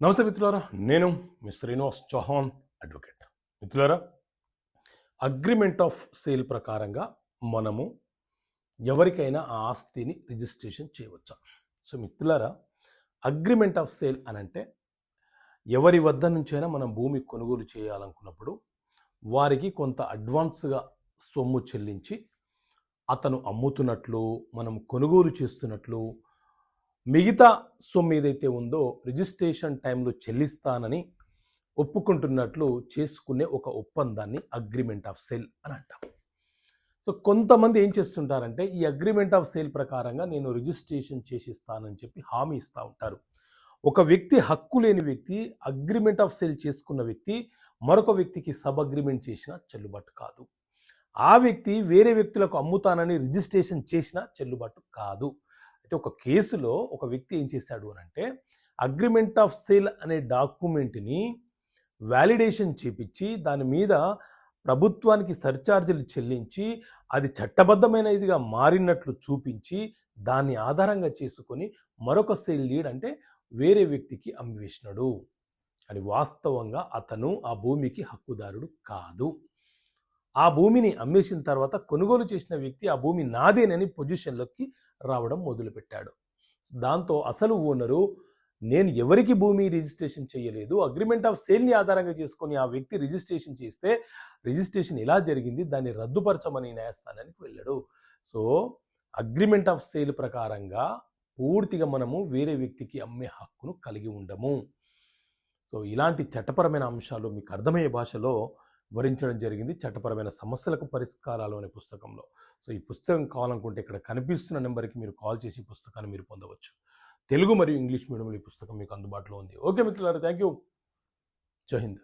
నమస్తే మిత్రులారా, నేను మీ శ్రీనివాస్ చౌహాన్ అడ్వకేట్. మిత్రులారా, అగ్రిమెంట్ ఆఫ్ సేల్ ప్రకారంగా మనము ఎవరికైనా ఆ ఆస్తిని రిజిస్ట్రేషన్ చేయవచ్చా? సో మిత్రులారా, అగ్రిమెంట్ ఆఫ్ సేల్ అనంటే ఎవరి వద్ద నుంచైనా మనం భూమి కొనుగోలు చేయాలనుకున్నప్పుడు వారికి కొంత అడ్వాన్స్గా సొమ్ము చెల్లించి అతను అమ్ముతున్నట్లు, మనం కొనుగోలు చేస్తున్నట్లు, మిగతా సొమ్ము ఏదైతే ఉందో రిజిస్ట్రేషన్ టైంలో చెల్లిస్తానని ఒప్పుకుంటున్నట్లు చేసుకునే ఒక ఒప్పందాన్ని అగ్రిమెంట్ ఆఫ్ సేల్ అని అంటాం. సో కొంతమంది ఏం చేస్తుంటారంటే ఈ అగ్రిమెంట్ ఆఫ్ సేల్ ప్రకారంగా నేను రిజిస్ట్రేషన్ చేసిస్తానని చెప్పి హామీ ఇస్తూ ఉంటారు. ఒక వ్యక్తి, హక్కు లేని వ్యక్తి, అగ్రిమెంట్ ఆఫ్ సేల్ చేసుకున్న వ్యక్తి మరొక వ్యక్తికి సబ్ అగ్రిమెంట్ చేసినా చెల్లుబాటు కాదు. ఆ వ్యక్తి వేరే వ్యక్తులకు అమ్ముతానని రిజిస్ట్రేషన్ చేసినా చెల్లుబాటు కాదు. అయితే ఒక కేసులో ఒక వ్యక్తి ఏం చేశాడు అని అంటే అగ్రిమెంట్ ఆఫ్ సేల్ అనే డాక్యుమెంట్ని వ్యాలిడేషన్ చేపించి దాని మీద ప్రభుత్వానికి సర్ఛార్జీలు చెల్లించి అది చట్టబద్ధమైనదిగా మారినట్లు చూపించి దాన్ని ఆధారంగా చేసుకొని మరొక సేల్ డీడ్ అంటే వేరే వ్యక్తికి అమ్మివేసినాడు. అని వాస్తవంగా అతను ఆ భూమికి హక్కుదారుడు కాదు. ఆ భూమిని అమ్మేసిన తర్వాత కొనుగోలు చేసిన వ్యక్తి ఆ భూమి నాదేనని పొజిషన్లోకి రావడం మొదలుపెట్టాడు. దాంతో అసలు ఓనరు నేను ఎవరికి భూమి రిజిస్ట్రేషన్ చేయలేదు, అగ్రిమెంట్ ఆఫ్ సేల్ని ఆధారంగా చేసుకొని ఆ వ్యక్తి రిజిస్ట్రేషన్ చేస్తే రిజిస్ట్రేషన్ ఎలా జరిగింది, దాన్ని రద్దుపరచమని న్యాయస్థానానికి వెళ్ళాడు. సో అగ్రిమెంట్ ఆఫ్ సేల్ ప్రకారంగా పూర్తిగా మనము వేరే వ్యక్తికి అమ్మే హక్కును కలిగి ఉండము. సో ఇలాంటి చట్టపరమైన అంశాలు మీకు అర్థమయ్యే భాషలో వివరించడం జరిగింది, చట్టపరమైన సమస్యలకు పరిష్కారాలు అనే పుస్తకంలో. సో ఈ పుస్తకం కావాలనుకుంటే ఇక్కడ కనిపిస్తున్న నెంబర్కి మీరు కాల్ చేసి ఈ పుస్తకాన్ని మీరు పొందవచ్చు. తెలుగు మరియు ఇంగ్లీష్ మీడియంలో ఈ పుస్తకం మీకు అందుబాటులో ఉంది. ఓకే మిత్రులారా, థ్యాంక్ యూ. జై హింద్.